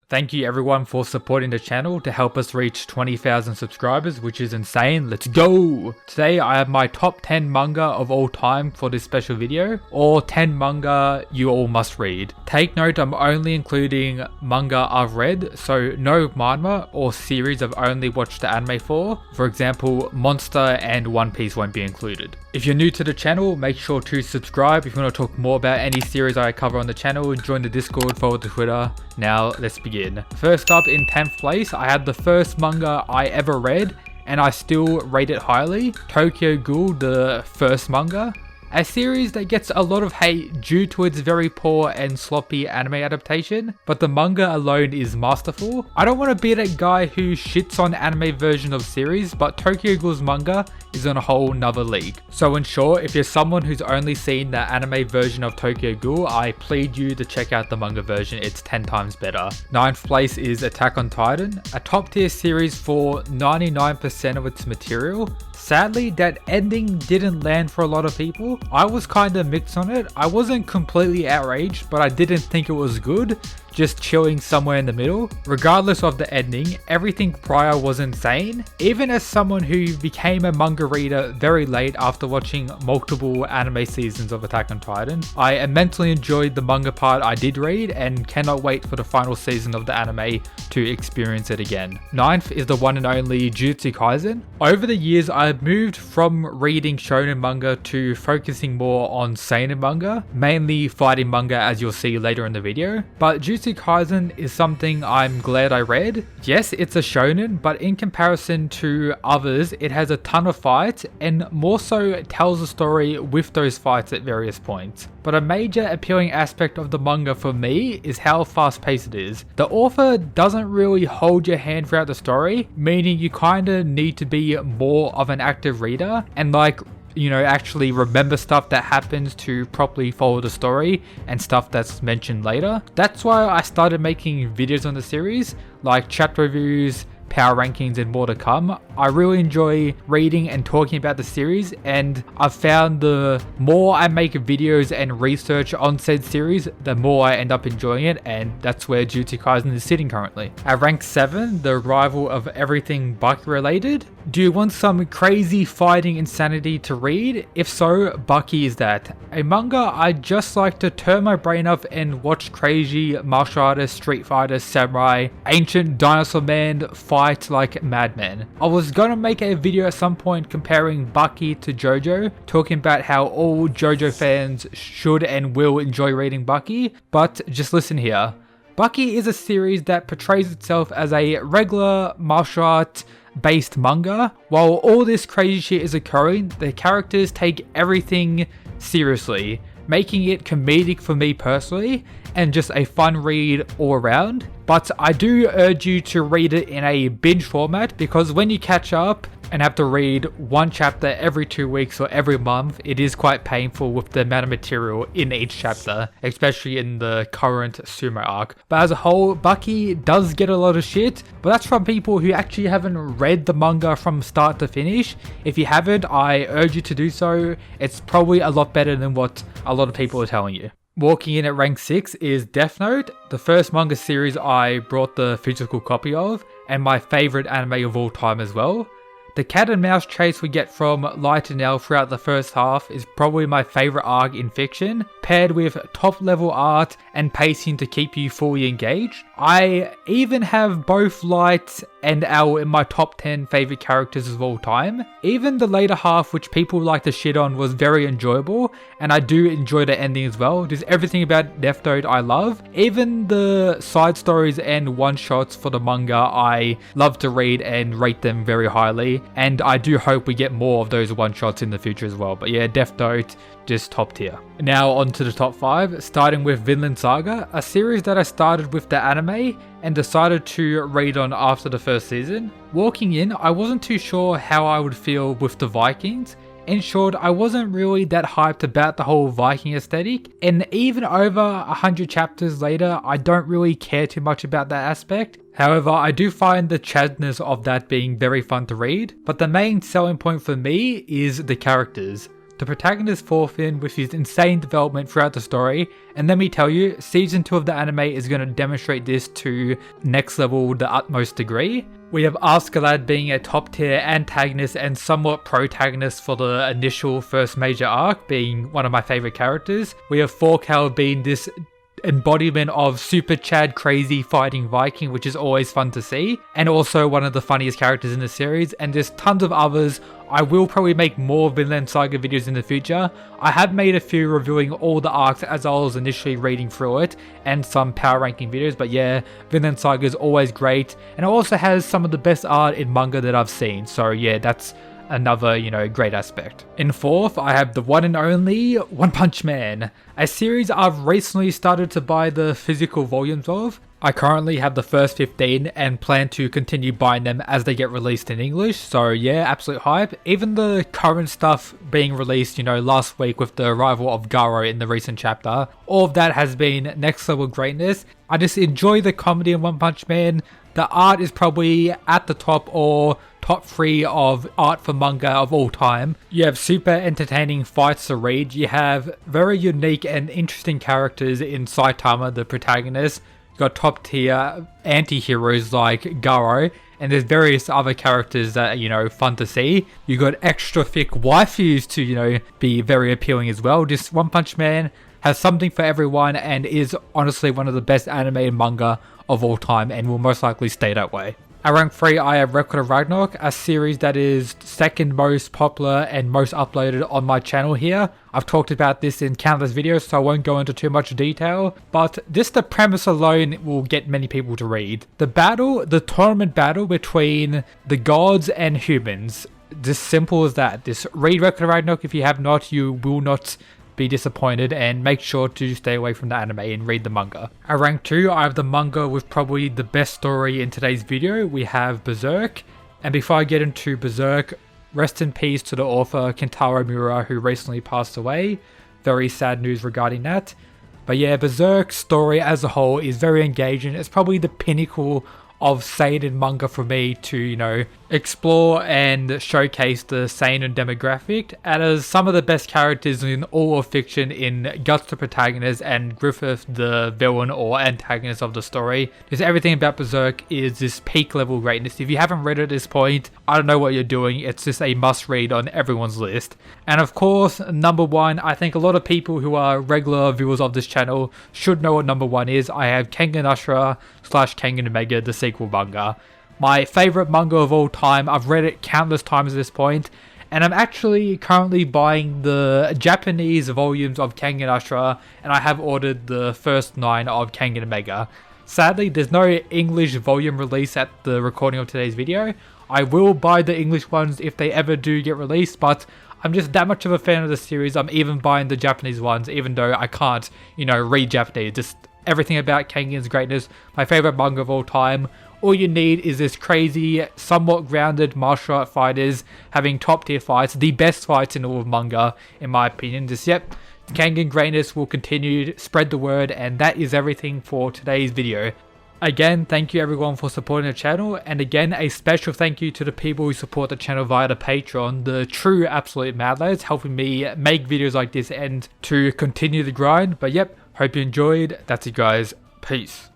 Thank you everyone for supporting the channel to help us reach 20,000 subscribers, which is insane. Let's go! Today I have my top 10 manga of all time for this special video, or 10 manga you all must read. Take note, I'm only including manga I've read, so no manhwa or series I've only watched the anime for. For example, Monster and One Piece won't be included. If you're new to the channel, make sure to subscribe. If you want to talk more about any series I cover on the channel, join the Discord, follow the Twitter. Now let's begin. First up, in 10th place, I had the first manga I ever read, and I still rate it highly, Tokyo Ghoul, the first manga. A series that gets a lot of hate due to its very poor and sloppy anime adaptation, but the manga alone is masterful. I don't want to be that guy who shits on anime version of series, but Tokyo Ghoul's manga is on a whole nother league. So in short, if you're someone who's only seen the anime version of Tokyo Ghoul, I plead you to check out the manga version, it's 10 times better. 9th place is Attack on Titan, a top tier series for 99% of its material. Sadly, that ending didn't land for a lot of people. I was kinda mixed on it. I wasn't completely outraged, but I didn't think it was good. Just chilling somewhere in the middle. Regardless of the ending, everything prior was insane. Even as someone who became a manga reader very late after watching multiple anime seasons of Attack on Titan, I immensely enjoyed the manga part I did read and cannot wait for the final season of the anime to experience it again. 9th is the one and only Jujutsu Kaisen. Over the years, I've moved from reading shonen manga to focusing more on seinen manga, mainly fighting manga as you'll see later in the video. But Jujutsu Kaisen is something I'm glad I read. Yes, it's a shonen, but in comparison to others, it has a ton of fights and more so tells a story with those fights at various points. But a major appealing aspect of the manga for me is how fast paced it is. The author doesn't really hold your hand throughout the story, meaning you kinda need to be more of an active reader and actually remember stuff that happens to properly follow the story and stuff that's mentioned later. That's why I started making videos on the series, like chapter reviews, power rankings, and more to come. I really enjoy reading and talking about the series, and I've found the more I make videos and research on said series, the more I end up enjoying it, and that's where Jujutsu Kaisen is sitting currently. At rank 7, the rival of everything Bucky related. Do you want some crazy fighting insanity to read? If so, Bucky is that. A manga I just like to turn my brain off and watch crazy martial artists, street fighters, samurai, ancient dinosaur man fight like madmen. I was gonna make a video at some point comparing Bucky to JoJo, talking about how all JoJo fans should and will enjoy reading Bucky, but just listen here. Bucky is a series that portrays itself as a regular martial art based manga. While all this crazy shit is occurring, the characters take everything seriously, making it comedic for me personally and just a fun read all around. But I do urge you to read it in a binge format, because when you catch up and have to read one chapter every 2 weeks or every month, it is quite painful with the amount of material in each chapter, especially in the current sumo arc. But as a whole, Bucky does get a lot of shit, but that's from people who actually haven't read the manga from start to finish. If you haven't, I urge you to do so. It's probably a lot better than what a lot of people are telling you. Walking in at rank 6 is Death Note, the first manga series I brought the physical copy of, and my favourite anime of all time as well. The cat and mouse chase we get from Light and L throughout the first half is probably my favourite arc in fiction, paired with top level art and pacing to keep you fully engaged. I even have both Light and L in my top 10 favourite characters of all time. Even the later half, which people like to shit on, was very enjoyable, and I do enjoy the ending as well. Just everything about Death Note I love. Even the side stories and one-shots for the manga I love to read and rate them very highly, and I do hope we get more of those one-shots in the future as well. But yeah, Death Note, just top tier. Now on to the top 5, starting with Vinland Saga, a series that I started with the anime and decided to read on after the first season. Walking in, I wasn't too sure how I would feel with the Vikings. In short, I wasn't really that hyped about the whole Viking aesthetic, and even over 100 chapters later, I don't really care too much about that aspect. However, I do find the chadness of that being very fun to read, but the main selling point for me is the characters. The protagonist falls in with his insane development throughout the story, and let me tell you, season 2 of the anime is going to demonstrate this to next level the utmost degree. We have Askeladd being a top tier antagonist and somewhat protagonist for the initial first major arc, being one of my favourite characters. We have Thorkel being this embodiment of super Chad crazy fighting Viking, which is always fun to see, and also one of the funniest characters in the series, and there's tons of others. I will probably make more Vinland Saga videos in the future. I have made a few reviewing all the arcs as I was initially reading through it, and some power ranking videos, but yeah, Vinland Saga is always great, and it also has some of the best art in manga that I've seen, so yeah, that's another, great aspect. In fourth, I have the one and only One Punch Man, a series I've recently started to buy the physical volumes of. I currently have the first 15 and plan to continue buying them as they get released in English, so yeah, absolute hype. Even the current stuff being released, last week with the arrival of Garo in the recent chapter, all of that has been next level greatness. I just enjoy the comedy in One Punch Man. The art is probably at the top or top 3 of art for manga of all time. You have super entertaining fights to read. You have very unique and interesting characters in Saitama, the protagonist. You got top tier anti-heroes like Garo, and there's various other characters that fun to see. You got extra thick waifus to be very appealing as well. Just One Punch Man has something for everyone and is honestly one of the best animated manga of all time and will most likely stay that way. At rank 3, I have Record of Ragnarok, a series that is second most popular and most uploaded on my channel here. I've talked about this in countless videos, so I won't go into too much detail, but just the premise alone will get many people to read. The tournament battle between the gods and humans, just simple as that. Just read Record of Ragnarok. If you have not, you will not be disappointed, and make sure to stay away from the anime and read the manga. At rank 2, I have the manga with probably the best story in today's video. We have Berserk, and before I get into Berserk, rest in peace to the author Kentaro Miura, who recently passed away. Very sad news regarding that. But yeah, Berserk's story as a whole is very engaging. It's probably the pinnacle of seinen manga for me to, explore and showcase the seinen demographic, and as some of the best characters in all of fiction in Guts the protagonist and Griffith the villain or antagonist of the story. Just everything about Berserk is this peak level greatness. If you haven't read it at this point, I don't know what you're doing. It's just a must read on everyone's list. And of course, number 1, I think a lot of people who are regular viewers of this channel should know what number 1 is. I have Kengan Ashura / Kengan Omega, the sequel manga. My favorite manga of all time. I've read it countless times at this point, and I'm actually currently buying the Japanese volumes of Kengan Ashura, and I have ordered the first 9 of Kengan Omega. Sadly, there's no English volume release at the recording of today's video. I will buy the English ones if they ever do get released, but I'm just that much of a fan of the series. I'm even buying the Japanese ones, even though I can't, read Japanese. Just everything about Kengan's greatness. My favorite manga of all time. All you need is this crazy, somewhat grounded martial art fighters having top tier fights, the best fights in all of manga, in my opinion. Just, yep, Kengan greatness will continue to spread the word, and that is everything for today's video. Again, thank you everyone for supporting the channel, and again, a special thank you to the people who support the channel via the Patreon, the true absolute mad lads, helping me make videos like this and to continue the grind. But yep, hope you enjoyed. That's it guys, peace.